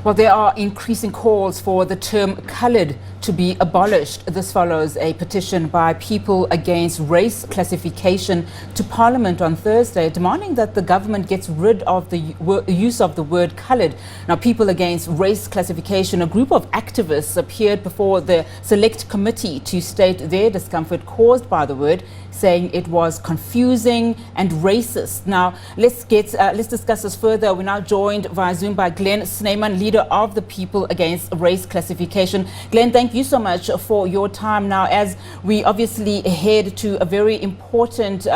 Well, there are increasing calls for the term coloured to be abolished. This follows a petition by people against race classification to Parliament on Thursday, demanding that the government gets rid of the use of the word coloured. Now, people against race classification, a group of activists, appeared before the select committee to state their discomfort caused by the word, saying it was confusing and racist. Now, let's discuss this further. We're now joined via Zoom by Glen Snyman, leader of the People Against Race Classification. Glen, thank you so much for your time. Now, as we obviously head to a very important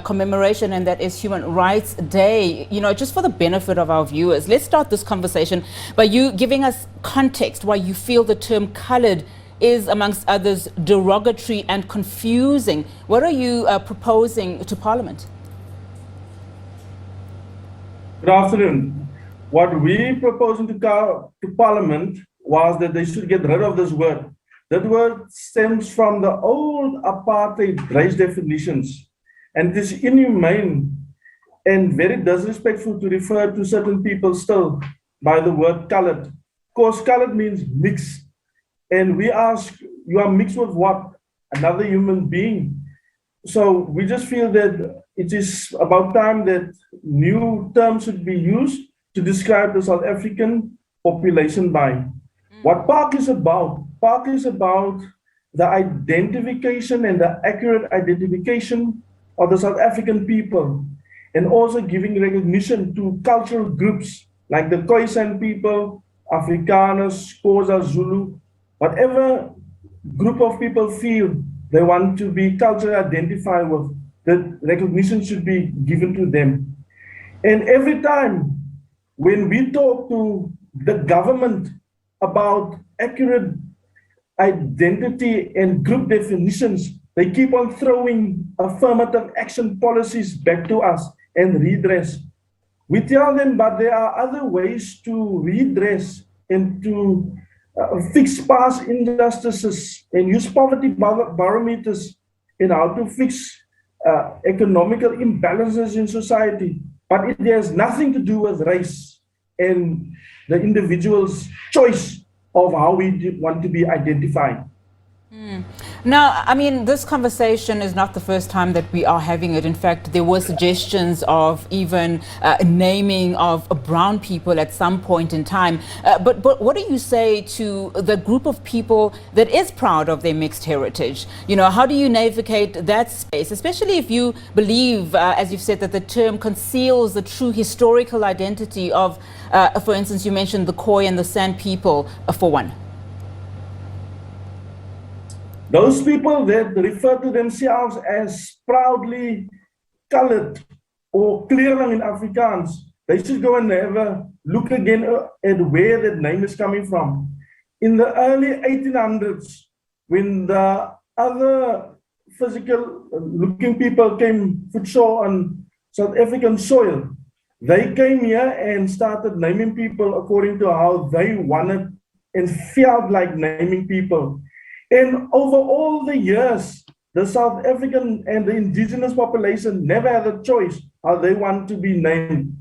commemoration, and that is Human Rights Day, just for the benefit of our viewers, let's start this conversation by you giving us context why you feel the term coloured is, amongst others, derogatory and confusing. What are you proposing to Parliament? Good afternoon. What we proposing to Parliament was that they should get rid of this word. That word stems from the old apartheid race definitions, and it is inhumane and very disrespectful to refer to certain people still by the word colored. Of course, colored means mixed. And we ask, you are mixed with what? Another human being. So we just feel that it is about time that new terms should be used to describe the South African population by. What PARC is about the identification and the accurate identification of the South African people, and also giving recognition to cultural groups like the Khoisan people, Afrikaners, Xhosa, Zulu. Whatever group of people feel they want to be culturally identified with, that recognition should be given to them. And every time when we talk to the government about accurate identity and group definitions, they keep on throwing affirmative action policies back to us and redress. We tell them, but there are other ways to redress and to fix past injustices and use poverty barometers in how to fix economical imbalances in society. But it has nothing to do with race and the individual's choice of how we want to be identified. Now, I mean, this conversation is not the first time that we are having it. In fact, there were suggestions of even naming of brown people at some point in time. But what do you say to the group of people that is proud of their mixed heritage? How do you navigate that space, especially if you believe, as you've said, that the term conceals the true historical identity of, for instance, you mentioned the Khoi and the San people, for one. Those people that refer to themselves as proudly colored or kleurling in Afrikaans, they should go and have a look again at where that name is coming from. In the early 1800s, when the other physical-looking people came footshore on South African soil, they came here and started naming people according to how they wanted and felt like naming people. And over all the years, the South African and the indigenous population never had a choice how they want to be named.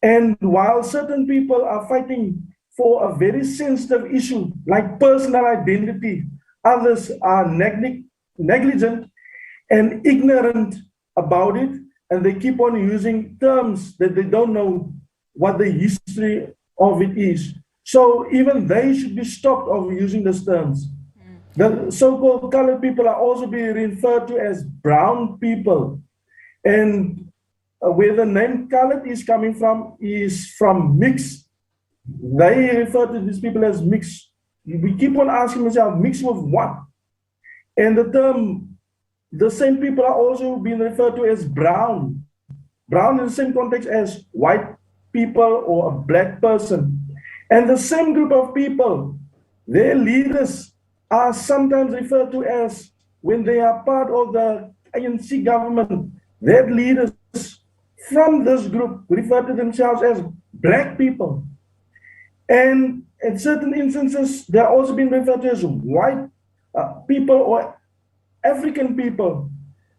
And while certain people are fighting for a very sensitive issue like personal identity, others are negligent and ignorant about it, and they keep on using terms that they don't know what the history of it is. So even they should be stopped of using these terms. The so-called colored people are also being referred to as brown people. And where the name colored is coming from is from mix. They refer to these people as mixed. We keep on asking ourselves, mixed with what? And the term, the same people are also being referred to as brown. Brown in the same context as white people or a black person. And the same group of people, their leaders are sometimes referred to as, when they are part of the ANC government, their leaders from this group refer to themselves as black people. And in certain instances, they are also being referred to as white people or African people.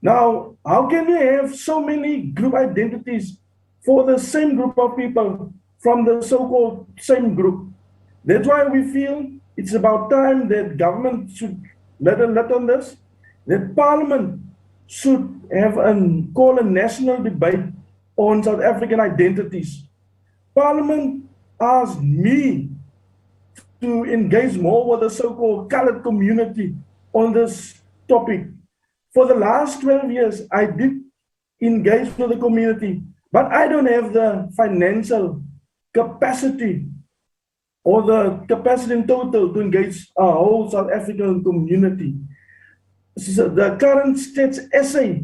Now, how can you have so many group identities for the same group of people from the so-called same group. That's why we feel it's about time that government should let on this, that Parliament should have call a national debate on South African identities. Parliament asked me to engage more with the so-called colored community on this topic. For the last 12 years, I did engage with the community, but I don't have the financial capacity or the capacity in total to engage a whole South African community. So the current state's essay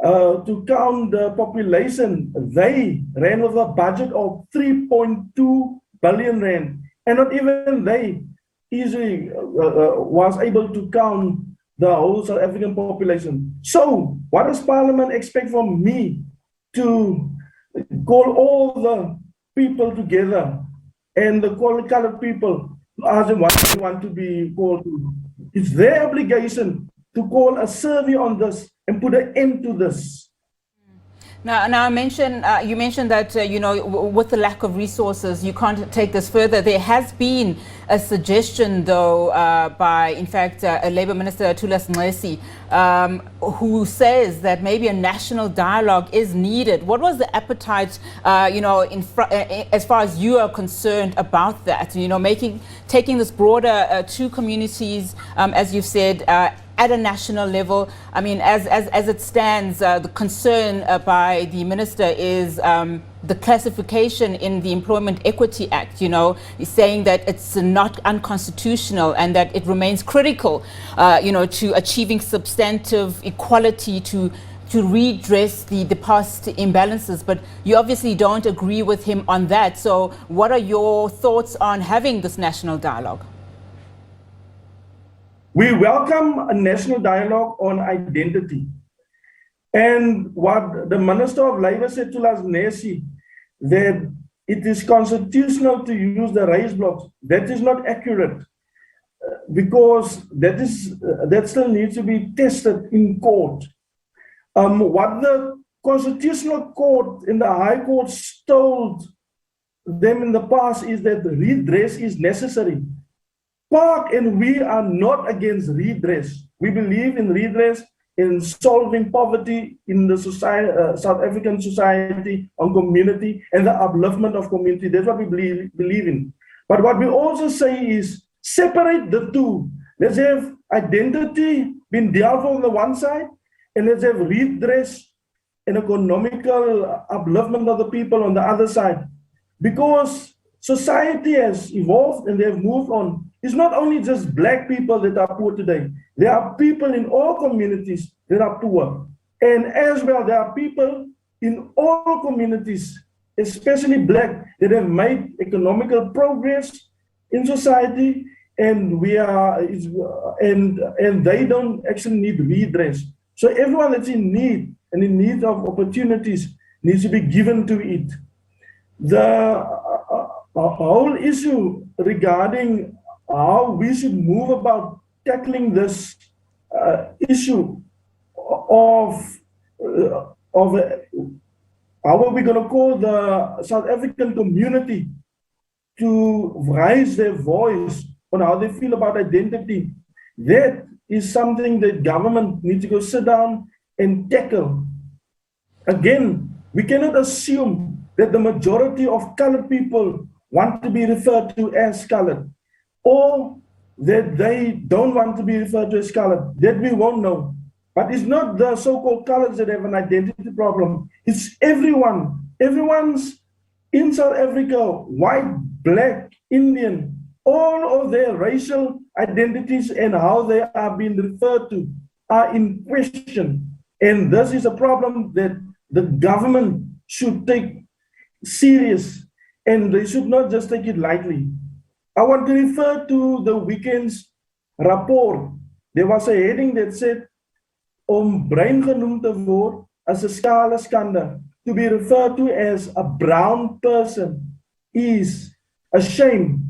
to count the population, they ran with a budget of 3.2 billion rand, and not even they easily was able to count the whole South African population. So what does Parliament expect from me to call all the people together and the colored people, ask them what they want to be called to? It's their obligation to call a survey on this and put an end to this. Now you mentioned that, with the lack of resources, you can't take this further. There has been a suggestion, though, by, in fact, Labour Minister Thulas Nxesi, who says that maybe a national dialogue is needed. What was the appetite, as far as you are concerned about that? Taking this broader to communities, as you've said, at a national level. I mean, as it stands, the concern by the minister is the classification in the Employment Equity Act, is saying that it's not unconstitutional and that it remains critical, to achieving substantive equality, to redress the past imbalances. But you obviously don't agree with him on that. So what are your thoughts on having this national dialogue? We welcome a national dialogue on identity. And what the Minister of Labour said to us, Nxesi, that it is constitutional to use the race blocks, that is not accurate, because that still needs to be tested in court. What the Constitutional Court in the High Court told them in the past is that redress is necessary. PARC and we are not against redress. We believe in redress, in solving poverty in the society, South African society, on community, and the upliftment of community. That's what we believe in. But what we also say is separate the two. Let's have identity being dealt with on the one side, and let's have redress and economical upliftment of the people on the other side. Because society has evolved and they have moved on. It's not only just black people that are poor today. There are people in all communities that are poor. And as well, there are people in all communities, especially black, that have made economical progress in society, and and they don't actually need redress. So everyone that's in need and in need of opportunities needs to be given to it. The whole issue regarding how we should move about tackling this issue of how are we going to call the South African community to raise their voice on how they feel about identity. That is something that government needs to go sit down and tackle. Again, we cannot assume that the majority of colored people want to be referred to as colored, or that they don't want to be referred to as colored. That we won't know. But it's not the so-called coloreds that have an identity problem. It's everyone. Everyone's in South Africa, white, black, Indian, all of their racial identities and how they are being referred to are in question. And this is a problem that the government should take serious, and they should not just take it lightly. I want to refer to the weekend's rapport. There was a heading that said, om bruin genoemd te word as 'n skale skande, to be referred to as a brown person is a shame.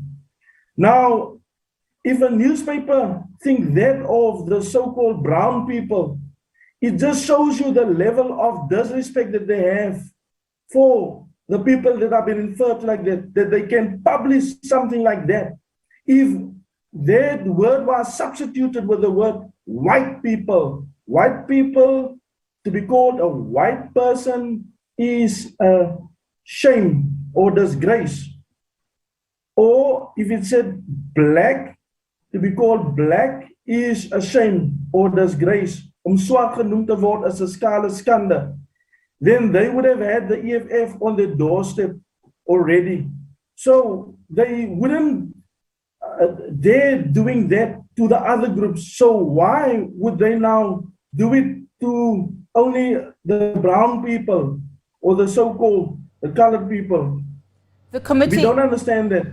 Now, if a newspaper think that of the so-called brown people, it just shows you the level of disrespect that they have for the people that have been referred to like that, that they can publish something like that. If that word was substituted with the word white people to be called a white person is a shame or disgrace. Or if it said black, to be called black is a shame or disgrace. Om swart genoemd te word is 'n skale skande. Then they would have had the EFF on their doorstep already. So they wouldn't dare doing that to the other groups. So why would they now do it to only the brown people or the so-called the colored people? The committee, we don't understand that.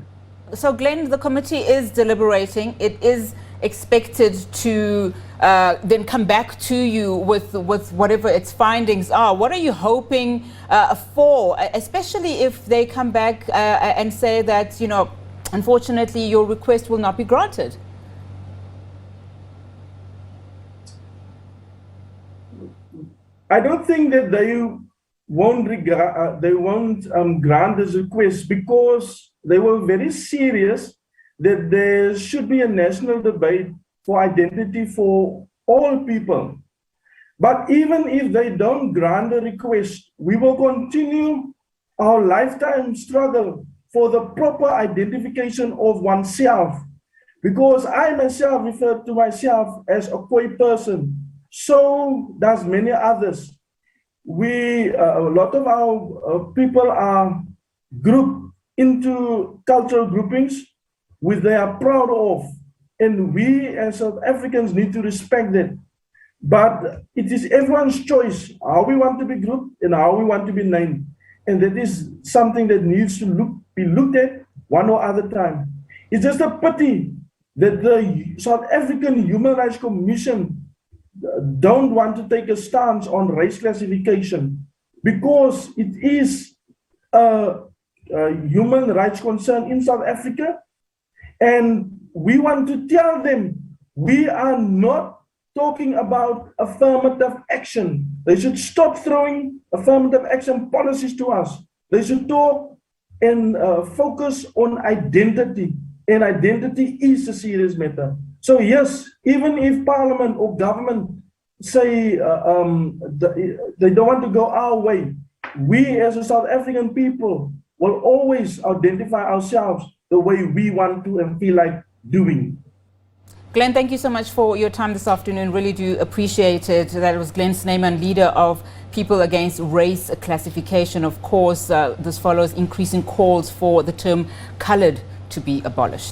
So Glen, the committee is deliberating. It is expected to then come back to you with whatever its findings are. What are you hoping for, especially if they come back and say that, you know, unfortunately your request will not be granted? I don't think that they won't grant this request, because they were very serious that there should be a national debate for identity for all people. But even if they don't grant the request, we will continue our lifetime struggle for the proper identification of oneself. Because I myself refer to myself as a Khoi person, so does many others. A lot of our people are grouped into cultural groupings which they are proud of, and we as South Africans need to respect that. But it is everyone's choice how we want to be grouped and how we want to be named, and that is something that needs to be looked at one or other time. It's just a pity that the South African Human Rights Commission don't want to take a stance on race classification, because it is a human rights concern in South Africa. And we want to tell them we are not talking about affirmative action. They should stop throwing affirmative action policies to us. They should talk and focus on identity. And identity is a serious matter. So yes, even if Parliament or government say they don't want to go our way, we as a South African people will always identify ourselves the way we want to and feel like doing. Glen, thank you so much for your time this afternoon. Really do appreciate it. That was Glen Snyman, leader of People Against Race Classification. Of course, this follows increasing calls for the term coloured to be abolished.